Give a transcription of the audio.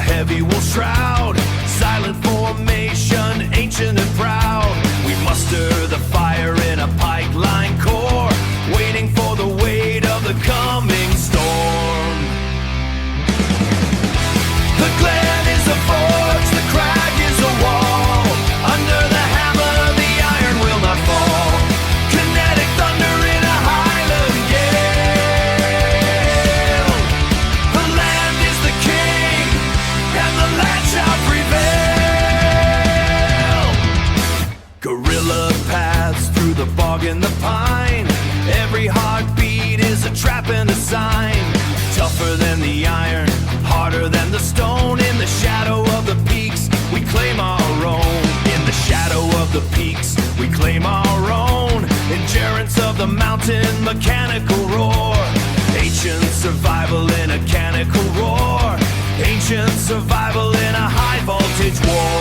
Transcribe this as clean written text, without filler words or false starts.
heavy wool shroud, silent formation, ancient and proud. We muster the fire in a pipeline core, waiting for the weight of the coming storm. The glen is a forge, the crag is a wall. Under the hammer, the iron will not fall. Kinetic thunder in a highland gale. The land is the king, and the land shall prevail. Guerrilla paths through the bog and the pine. Every heartbeat is a trap and a sign. Tougher than the iron, harder than the stone. In the shadow of the peaks, we claim our own. In the shadow of the peaks, we claim our own. Endurance of the mountain, mechanical roar. Ancient survival in a mechanical roar. Ancient survival in a high voltage war.